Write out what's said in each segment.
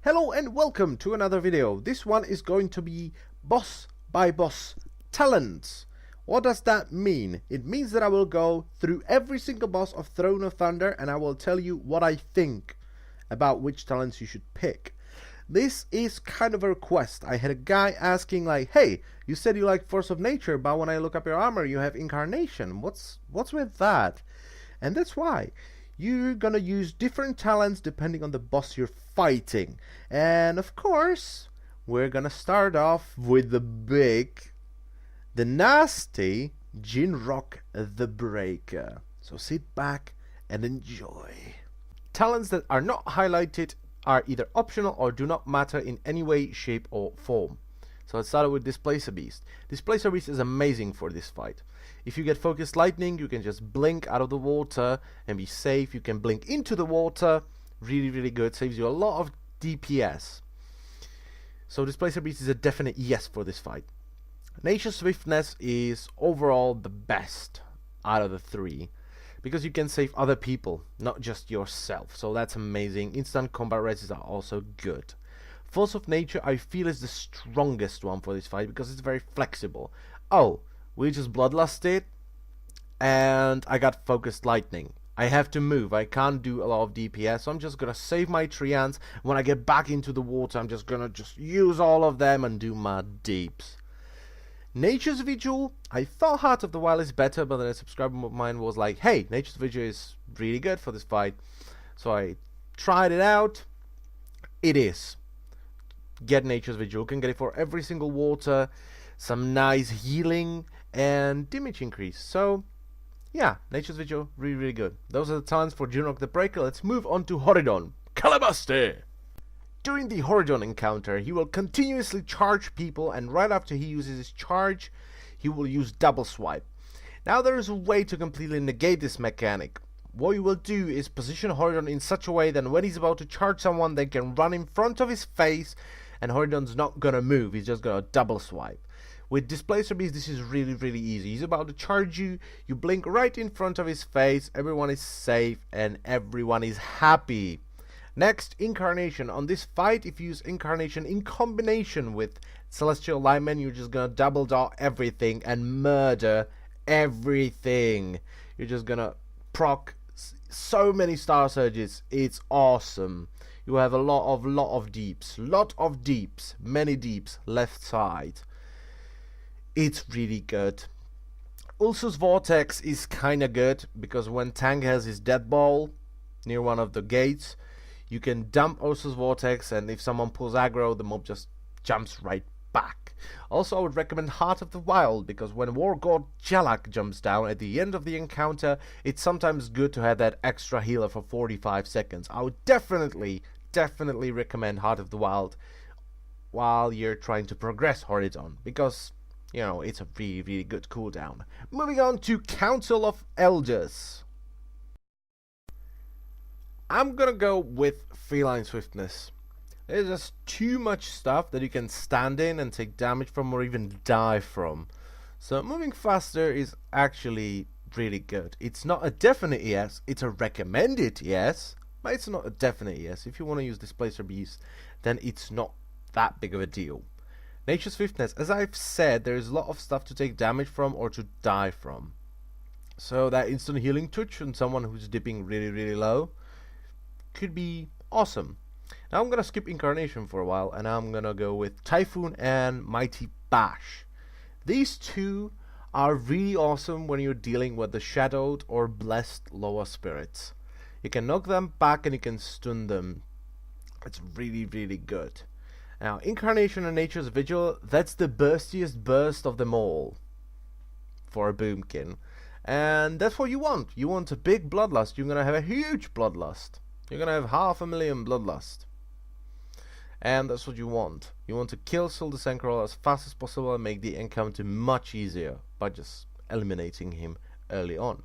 Hello and welcome to another video. This one is going to be boss by boss talents. What does that mean? It means that I will go through every single boss of Throne of Thunder and I will tell you what I think about which talents you should pick. This is kind of a request. I had a guy asking like, hey, you said you like Force of Nature, but when I look up your armor you have Incarnation. What's with that? And that's why. You're gonna use different talents depending on the boss you're fighting. And of course, we're gonna start off with the nasty Jinrock the Breaker. So sit back and enjoy. Talents that are not highlighted are either optional or do not matter in any way, shape or form. So let's start with Displacer Beast. Displacer Beast is amazing for this fight. If you get Focused Lightning, you can just blink out of the water and be safe. You can blink into the water. Really good. Saves you a lot of DPS. So Displacer Beast is a definite yes for this fight. Nature Swiftness is overall the best out of the three, because you can save other people, not just yourself. So that's amazing. Instant combat rests are also good. Force of Nature I feel is the strongest one for this fight because it's very flexible. Oh, we just bloodlusted and I got Focused Lightning. I have to move. I can't do a lot of DPS, so I'm just gonna save my treants. When I get back into the water, I'm just gonna use all of them and do my deeps. Nature's Vigil, I thought Heart of the Wild is better, but then a subscriber of mine was like, hey, Nature's Vigil is really good for this fight. So I tried it out. It is. Get Nature's Vigil. You can get it for every single water. Some nice healing and damage increase. So yeah, Nature's Vigil, really good. Those are the talents for Jinrock the Breaker. Let's move on to Horidon. Calabaste! During the Horidon encounter, he will continuously charge people, and right after he uses his charge, he will use double swipe. Now there is a way to completely negate this mechanic. What you will do is position Horidon in such a way that when he's about to charge someone, they can run in front of his face, and Horidon's not gonna move, he's just gonna double swipe. With Displacer Beast, this is really easy. He's about to charge you, you blink right in front of his face, everyone is safe, and everyone is happy. Next, Incarnation. On this fight, if you use Incarnation in combination with Celestial Alignment, you're just gonna double dot everything and murder everything. You're just gonna proc so many Star Surges. It's awesome. You have a lot of deeps, many deeps left side. It's really good. Ulsus Vortex is kinda good because when Tank has his death ball near one of the gates, you can dump Ulsus Vortex, and if someone pulls aggro, the mob just jumps right back. Also, I would recommend Heart of the Wild, because when War God Jalak jumps down at the end of the encounter, it's sometimes good to have that extra healer for 45 seconds. I would definitely recommend Heart of the Wild while you're trying to progress Horizon, because, you know, it's a really good cooldown. Moving on to Council of Elders. I'm gonna go with Feline Swiftness. There's just too much stuff that you can stand in and take damage from or even die from. So moving faster is actually really good. It's not a definite yes, it's a recommended yes, but it's not a definite yes. If you want to use Displacer Beast, then it's not that big of a deal. Nature Swiftness, as I've said, there's a lot of stuff to take damage from or to die from. So that instant healing touch on someone who's dipping really low could be awesome. Now I'm gonna skip Incarnation for a while, and I'm gonna go with Typhoon and Mighty Bash. These two are really awesome when you're dealing with the shadowed or blessed lower spirits. You can knock them back and you can stun them. It's really good. Now Incarnation and Nature's Vigil, that's the burstiest burst of them all for a Boomkin. And that's what you want. You want a big bloodlust. You're gonna have a huge bloodlust. You're gonna have 500,000 bloodlust. And that's what you want. You want to kill Sil the Sankrol as fast as possible and make the encounter much easier by just eliminating him early on.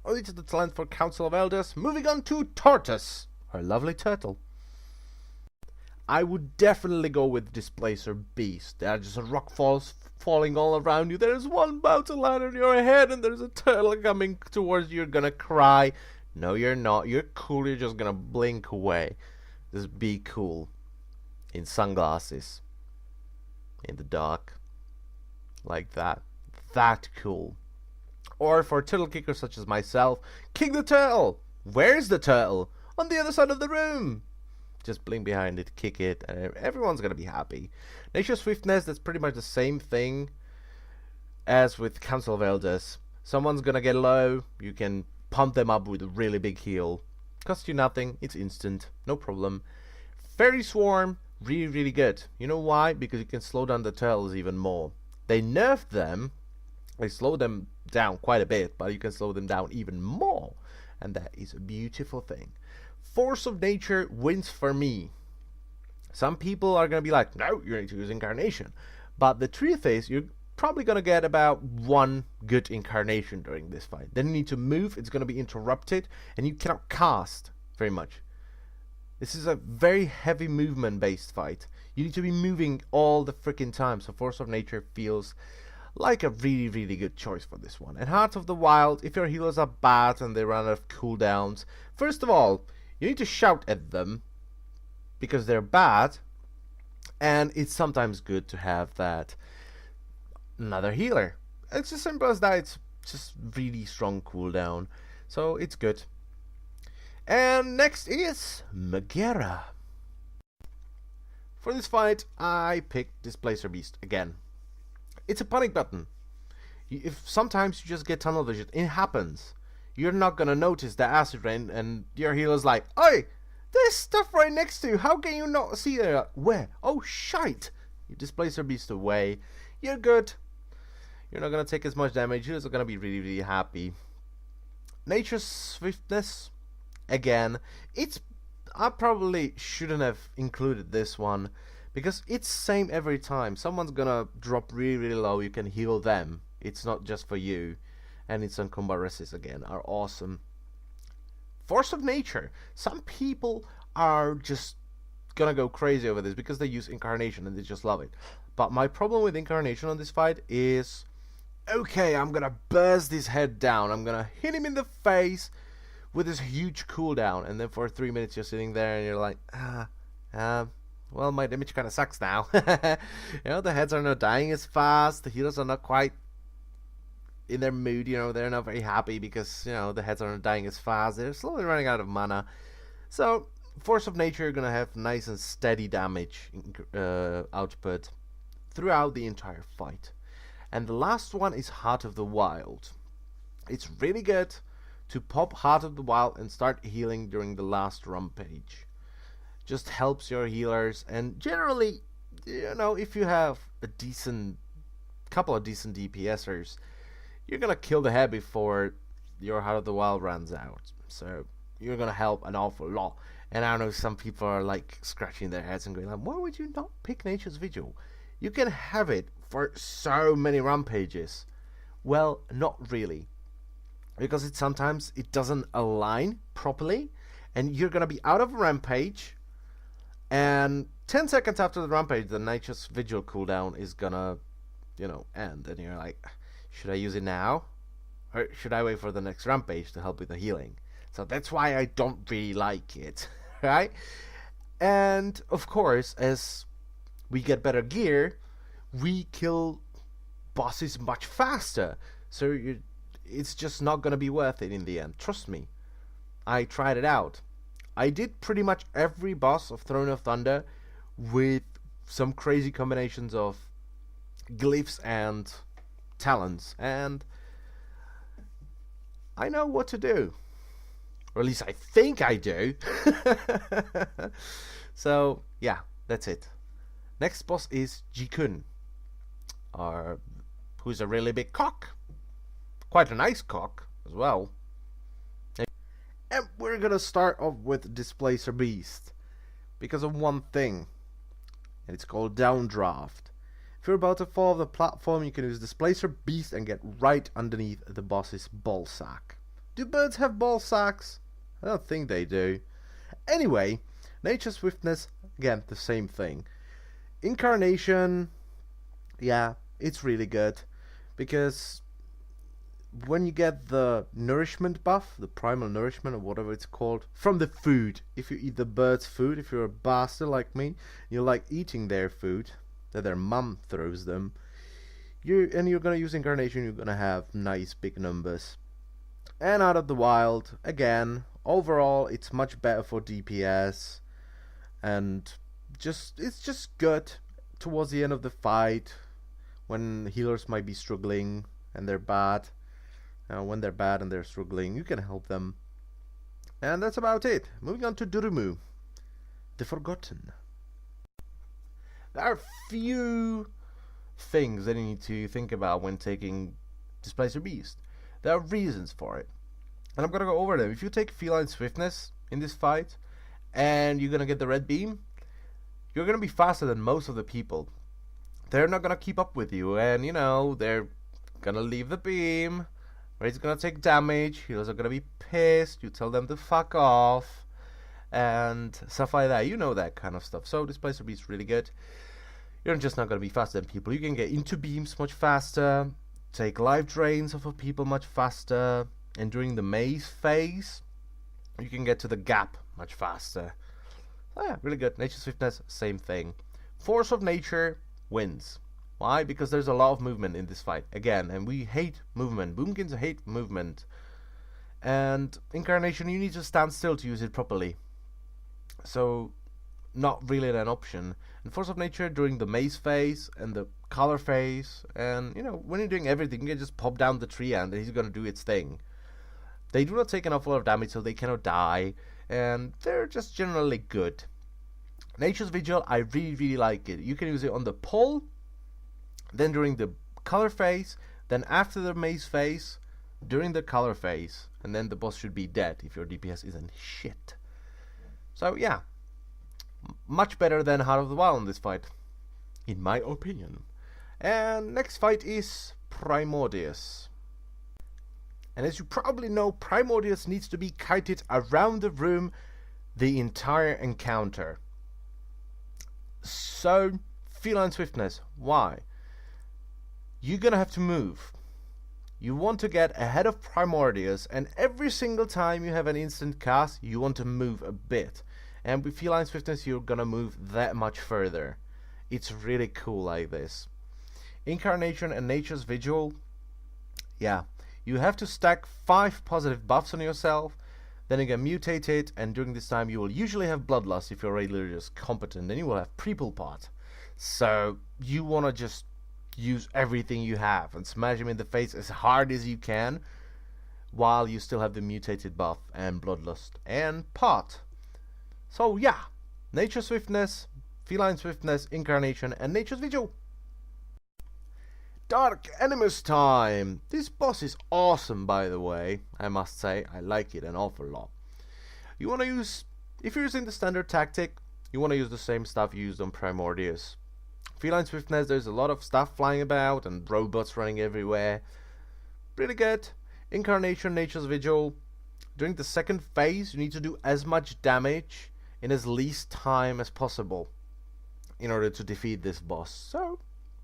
Only to the talent for Council of Elders. Moving on to Tortoise, our lovely turtle. I would definitely go with Displacer Beast. There are just rock falls falling all around you. There's one about to land on your head and there's a turtle coming towards you. You're gonna cry. No, you're not. You're cool. You're just gonna blink away. Just be cool in sunglasses in the dark, like that. That cool. Or for turtle kickers such as myself, kick the turtle. Where's the turtle? On the other side of the room. Just blink behind it, kick it, and everyone's gonna be happy. Nature Swiftness, that's pretty much the same thing as with Council of Elders. Someone's gonna get low, you can pump them up with a really big heal. Costs you nothing, it's instant, no problem. Fairy Swarm, really good. You know why? Because you can slow down the turtles even more. They nerfed them, they slow them down quite a bit, but you can slow them down even more. And that is a beautiful thing. Force of Nature wins for me. Some people are going to be like, no, you need to use Incarnation. But the truth is, you're probably going to get about one good Incarnation during this fight. Then you need to move, it's going to be interrupted, and you cannot cast very much. This is a very heavy movement based fight. You need to be moving all the freaking time, so Force of Nature feels like a really good choice for this one. And Heart of the Wild, if your healers are bad and they run out of cooldowns, first of all, you need to shout at them because they're bad, and it's sometimes good to have that another healer. It's as simple as that. It's just really strong cooldown, so it's good. And next is Megara. For this fight, I picked Displacer Beast again. It's a panic button. If sometimes you just get tunnel vision, it happens. You're not gonna notice the acid rain, and your healer's like, "Oi, there's stuff right next to you. How can you not see it? Where? Oh shite!" You Displacer Beast away. You're good. You're not gonna take as much damage. Healers are gonna be really happy. Nature's Swiftness. Again, I probably shouldn't have included this one because it's same every time. Someone's gonna drop really low, you can heal them. It's not just for you. And its on combat resist again are awesome. Force of Nature. Some people are just gonna go crazy over this because they use Incarnation and they just love it. But my problem with Incarnation on this fight is, okay, I'm gonna burst his head down. I'm gonna hit him in the face with this huge cooldown, and then for 3 minutes you're sitting there and you're like, well, my damage kind of sucks now. You know, the heads are not dying as fast, the healers are not quite in their mood, you know, they're not very happy because, you know, the heads are not dying as fast, they're slowly running out of mana. So, Force of Nature, you're gonna have nice and steady damage output throughout the entire fight. And the last one is Heart of the Wild. It's really good to pop Heart of the Wild and start healing during the last rampage. Just helps your healers, and generally, you know, if you have a couple of decent DPSers, you're gonna kill the head before your Heart of the Wild runs out. So you're gonna help an awful lot. And I know some people are like scratching their heads and going like, why would you not pick Nature's Vigil? You can have it for so many rampages. Well, not really. Because sometimes it doesn't align properly, and you're gonna be out of a rampage, and 10 seconds after the rampage, the Nature's Vigil cooldown is gonna, you know, end, and you're like, should I use it now, or should I wait for the next rampage to help with the healing? So that's why I don't really like it, right? And of course, as we get better gear, we kill bosses much faster. So it's just not gonna be worth it in the end. Trust me. I tried it out. I did pretty much every boss of Throne of Thunder with some crazy combinations of glyphs and talents, and I know what to do. Or at least I think I do. So yeah, that's it. Next boss is Jikun, who's a really big cock. Quite a nice cock as well. And we're gonna start off with Displacer Beast because of one thing, and it's called Downdraft. If you're about to fall off the platform, you can use Displacer Beast and get right underneath the boss's ball sack. Do birds have ball sacks? I don't think they do. Anyway, Nature Swiftness, again, the same thing. Incarnation, yeah, it's really good because when you get the nourishment buff, the primal nourishment or whatever it's called, from the food. If you eat the bird's food, if you're a bastard like me, you like eating their food that their mum throws them, you're gonna use Incarnation, you're gonna have nice big numbers. And out of the wild, again, overall it's much better for DPS, and it's just good towards the end of the fight when healers might be struggling and they're bad. When they're bad and they're struggling, you can help them. And that's about it. Moving on to Durumu, the Forgotten. There are few things that you need to think about when taking Displacer Beast. There are reasons for it, and I'm gonna go over them. If you take Feline Swiftness in this fight, and you're gonna get the red beam, you're gonna be faster than most of the people. They're not gonna keep up with you, and they're gonna leave the beam, where it's gonna take damage. Healers are gonna be pissed. You tell them to fuck off, and stuff like that. You know that kind of stuff. So Displacer Beast is really good. You're just not gonna be faster than people. You can get into beams much faster, take life drains off of people much faster, and during the maze phase, you can get to the gap much faster. So yeah, really good. Nature Swiftness, same thing. Force of Nature wins. Why? Because there's a lot of movement in this fight. Again, and we hate movement. Boomkins hate movement. And Incarnation, you need to stand still to use it properly. So, not really an option. And Force of Nature during the maze phase and the color phase, and when you're doing everything, you can just pop down the tree and he's gonna do its thing. They do not take an awful lot of damage, so they cannot die, and they're just generally good. Nature's Vigil, I really like it. You can use it on the pull, then during the color phase, then after the maze phase, during the color phase, and then the boss should be dead if your DPS isn't shit. So yeah, much better than Heart of the Wild in this fight, in my opinion. And next fight is Primordius. And as you probably know, Primordius needs to be kited around the room the entire encounter. So, Feline Swiftness, why? You're gonna have to move. You want to get ahead of Primordius, and every single time you have an instant cast, you want to move a bit. And with Feline Swiftness, you're gonna move that much further. It's really cool like this. Incarnation and Nature's Vigil, yeah. You have to stack 5 positive buffs on yourself, then you get mutated, and during this time you will usually have Bloodlust if you're really just competent, then you will have Prequel Pot. So you want to just use everything you have and smash him in the face as hard as you can, while you still have the mutated buff and Bloodlust and Pot. So yeah, Nature Swiftness, Feline Swiftness, Incarnation, and Nature's Vigil. Dark Animus time! This boss is awesome, by the way. I must say, I like it an awful lot. You want to use, if you're using the standard tactic, you want to use the same stuff you used on Primordius. Feline Swiftness, there's a lot of stuff flying about and robots running everywhere. Really good. Incarnation, Nature's Vigil. During the second phase, you need to do as much damage in as least time as possible in order to defeat this boss. So,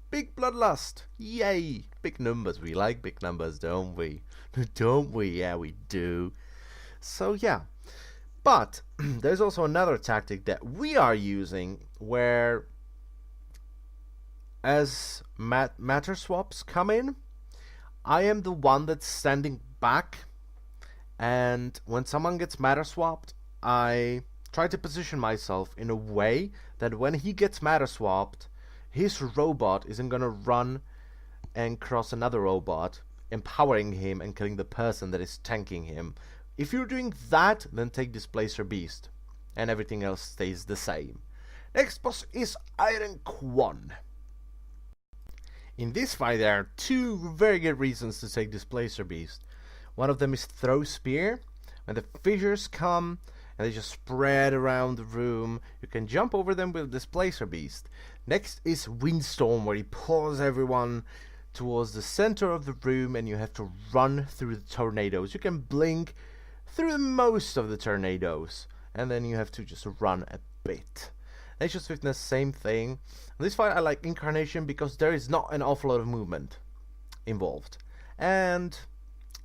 big Bloodlust. Yay! Big numbers. We like big numbers, don't we? Don't we? Yeah, we do. So, yeah. But, there's also another tactic that we are using where, as matter swaps come in, I am the one that's standing back, and when someone gets matter swapped, I try to position myself in a way that when he gets matter swapped, his robot isn't gonna run and cross another robot, empowering him and killing the person that is tanking him. If you're doing that, then take Displacer Beast, and everything else stays the same. Next boss is Iron Quan. In this fight, there are 2 very good reasons to take Displacer Beast. One of them is Throw Spear. When the fissures come and they just spread around the room, you can jump over them with Displacer Beast. Next is Windstorm, where he pulls everyone towards the center of the room and you have to run through the tornadoes. You can blink through most of the tornadoes, and then you have to just run a bit. Nature Swiftness, same thing. In this fight I like Incarnation because there is not an awful lot of movement involved. And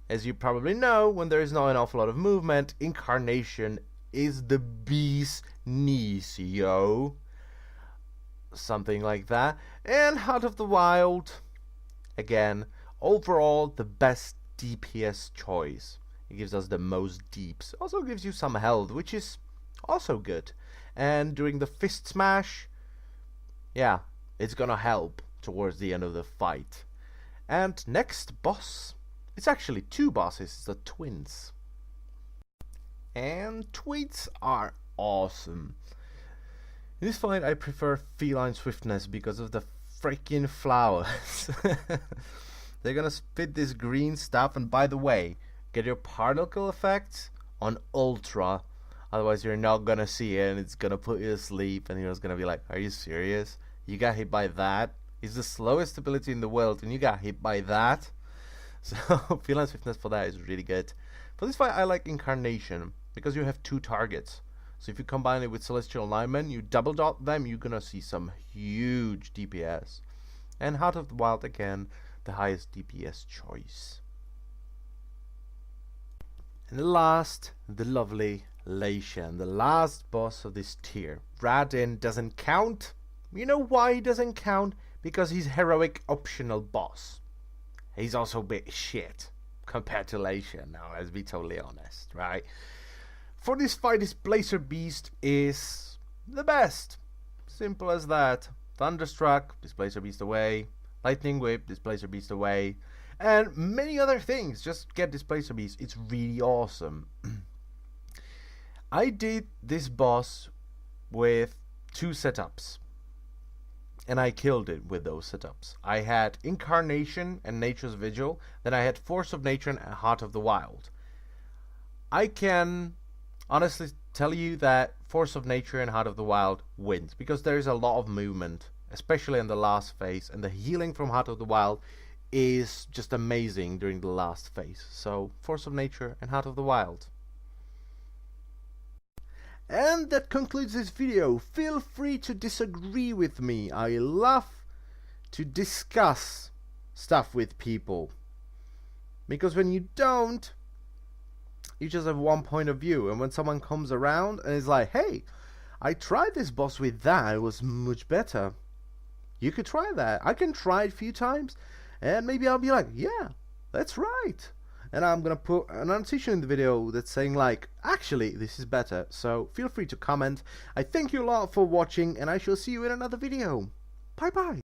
As you probably know, when there is not an awful lot of movement, Incarnation is the bee's knees, yo. Something like that. And Heart of the Wild, again, overall the best DPS choice. It gives us the most deeps. Also gives you some health, which is also good. And during the fist smash, yeah, it's gonna help towards the end of the fight. And next boss, it's actually two bosses, it's the twins. And twins are awesome. In this fight I prefer feline swiftness because of the freaking flowers. They're gonna spit this green stuff, and by the way, get your particle effects on ultra, otherwise you're not gonna see it and it's gonna put you to sleep and you're just gonna be like, are you serious? You got hit by that? It's the slowest ability in the world and you got hit by that? So feline swiftness for that is really good. For this fight I like Incarnation because you have two targets. So if you combine it with Celestial Linemen, you double dot them, you're gonna see some huge DPS. And Heart of the Wild, again, the highest DPS choice. And the last, the lovely Leishan, the last boss of this tier. Radin doesn't count. You know why he doesn't count? Because he's heroic optional boss. He's also a bit shit compared to Leishan now, let's be totally honest, right? For this fight, this Blazer Beast is the best. Simple as that. Thunderstruck, displace your beast away. Lightning Whip, displace your beast away. And many other things. Just get displace your beast. It's really awesome. I did this boss with two setups. And I killed it with those setups. I had Incarnation and Nature's Vigil. Then I had Force of Nature and Heart of the Wild. I can honestly tell you that Force of Nature and Heart of the Wild wins. Because there is a lot of movement. Especially in the last phase. And the healing from Heart of the Wild is just amazing during the last phase. So Force of Nature and Heart of the Wild. And that concludes this video. Feel free to disagree with me. I love to discuss stuff with people. Because when you don't, you just have one point of view. And when someone comes around and is like, hey, I tried this boss with that, it was much better. You could try that. I can try it a few times. And maybe I'll be like, yeah, that's right. And I'm going to put an annotation in the video that's saying like, actually, this is better. So feel free to comment. I thank you a lot for watching and I shall see you in another video. Bye bye.